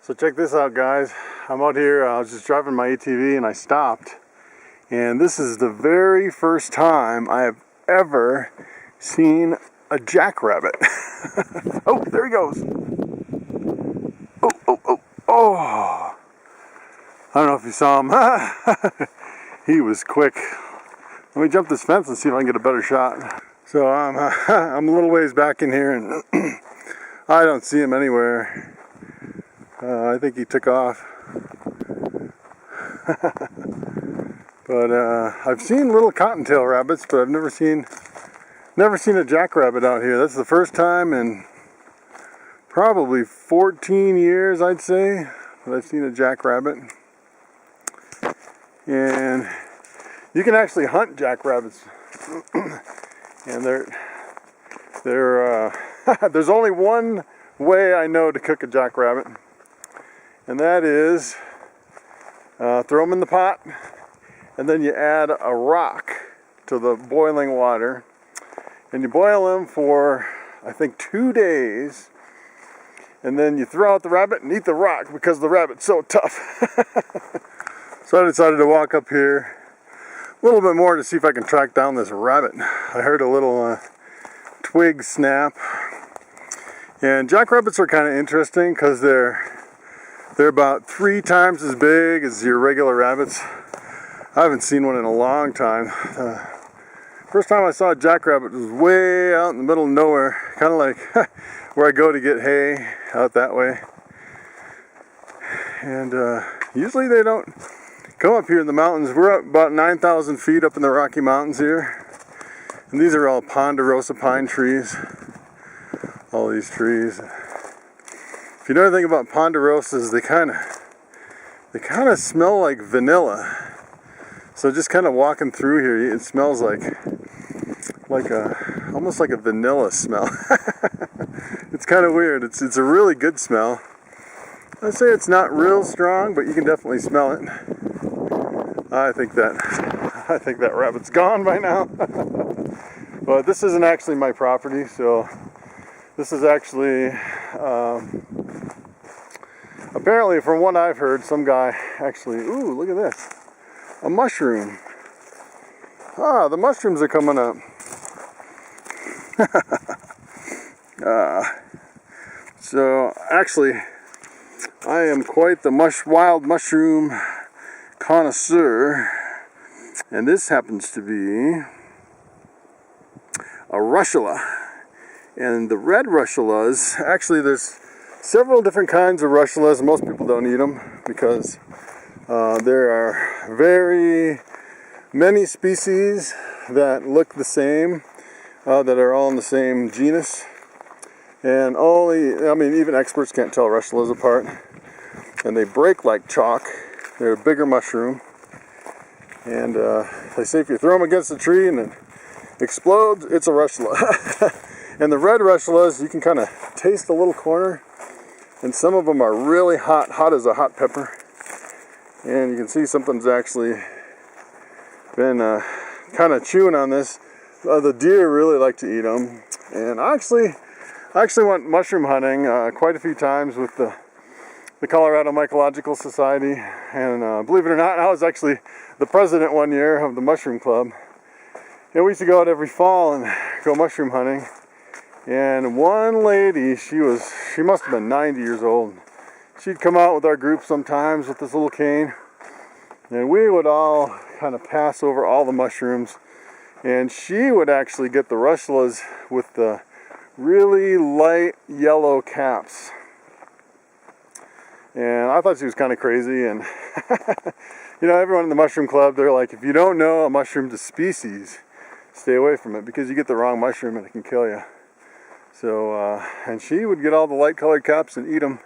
So check this out, guys. I'm out here, I was just driving my ATV and I stopped. And this is the very first time I have ever seen a jackrabbit. Oh, there he goes. Oh. I don't know if you saw him. He was quick. Let me jump this fence and see if I can get a better shot. So I'm a little ways back in here and I don't see him anywhere. I think he took off. But I've seen little cottontail rabbits, but I've never seen a jackrabbit out here. That's the first time in probably 14 years, I'd say, that I've seen a jackrabbit. And you can actually hunt jackrabbits. And there's only one way I know to cook a jackrabbit. And that is throw them in the pot, and then you add a rock to the boiling water, and you boil them for, I think, 2 days, and then you throw out the rabbit and eat the rock because the rabbit's so tough. So I decided to walk up here a little bit more to see if I can track down this rabbit. I heard a little twig snap, and jackrabbits are kind of interesting because they're about 3 times as big as your regular rabbits. I haven't seen one in a long time. First time I saw a jackrabbit was way out in the middle of nowhere, kind of like where I go to get hay, out that way. And usually they don't come up here in the mountains. We're up about 9,000 feet up in the Rocky Mountains here. And these are all ponderosa pine trees. All these trees. If you know anything about ponderosas, they kind of smell like vanilla. So just kind of walking through here, it smells almost like a vanilla smell. It's kind of weird. It's a really good smell. I'd say it's not real strong, but you can definitely smell it. I think that rabbit's gone by now. But this isn't actually my property, so this is actually apparently, from what I've heard, some guy actually, ooh, look at this, a mushroom. Ah, the mushrooms are coming up. So actually, I am quite the wild mushroom connoisseur, and this happens to be a russula. And the red russulas, actually there's several different kinds of russulas. Most people don't eat them because there are very many species that look the same, that are all in the same genus. And even experts can't tell russulas apart. And they break like chalk. They're a bigger mushroom. And they say if you throw them against a tree and it explodes, it's a russula. And the red russulas, you can kind of taste the little corner. And some of them are really hot as a hot pepper. And you can see something's actually been kind of chewing on this. The deer really like to eat them. And I actually went mushroom hunting quite a few times with the Colorado Mycological Society. And believe it or not, I was actually the president one year of the Mushroom Club. And we used to go out every fall and go mushroom hunting. And one lady, she must have been 90 years old. She'd come out with our group sometimes with this little cane. And we would all kind of pass over all the mushrooms. And she would actually get the russulas with the really light yellow caps. And I thought she was kind of crazy. And everyone in the mushroom club, they're like, if you don't know a mushroom's a species, stay away from it because you get the wrong mushroom and it can kill you. So, and she would get all the light colored caps and eat them.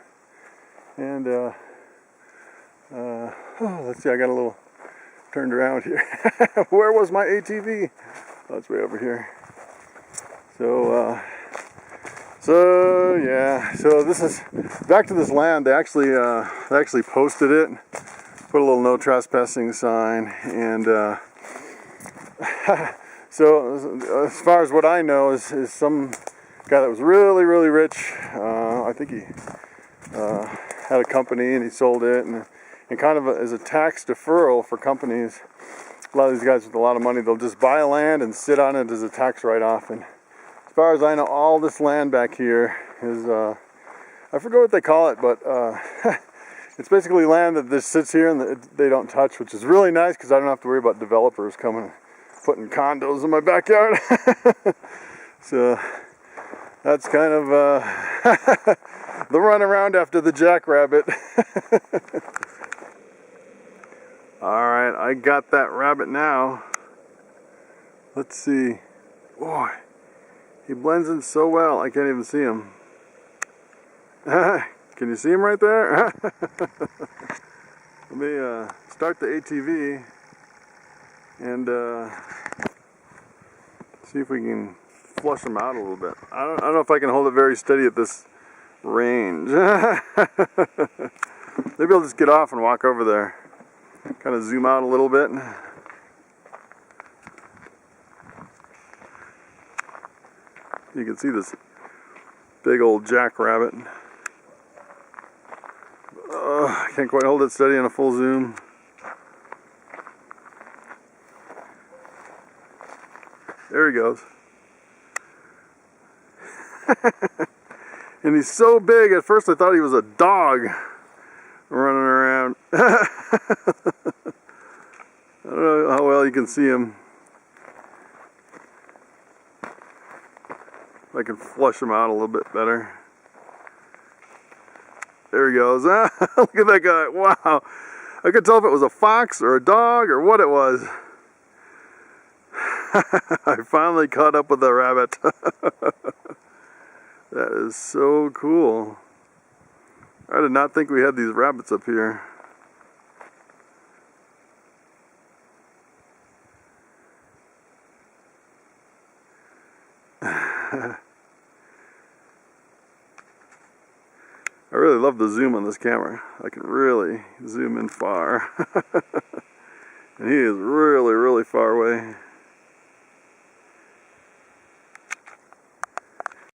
And, let's see, I got a little turned around here. Where was my ATV? Oh, it's way over here. So yeah, so this is, back to this land, they actually posted it, put a little no trespassing sign, and, so as far as what I know is some guy that was really, really rich. I think he had a company and he sold it, and kind of as a tax deferral for companies, a lot of these guys with a lot of money, they'll just buy a land and sit on it as a tax write-off. And as far as I know, all this land back here is, I forget what they call it, but it's basically land that just sits here and they don't touch, which is really nice because I don't have to worry about developers coming and putting condos in my backyard. So that's kind of the run around after the Jackrabbit. Alright, I got that rabbit now. Let's see. Boy, he blends in so well, I can't even see him. Can you see him right there? Let me start the ATV and see if we can flush him out a little bit. I don't know if I can hold it very steady at this range. Maybe I'll just get off and walk over there. Kind of zoom out a little bit. You can see this big old jackrabbit. I can't quite hold it steady on a full zoom. There he goes. And he's so big, at first I thought he was a dog running around. I don't know how well you can see him. If I can flush him out a little bit better. There he goes. Look at that guy. Wow. I could tell if it was a fox or a dog or what it was. I finally caught up with the rabbit. That is so cool. I did not think we had these rabbits up here. I really love the zoom on this camera. I can really zoom in far. And he is really, really far away.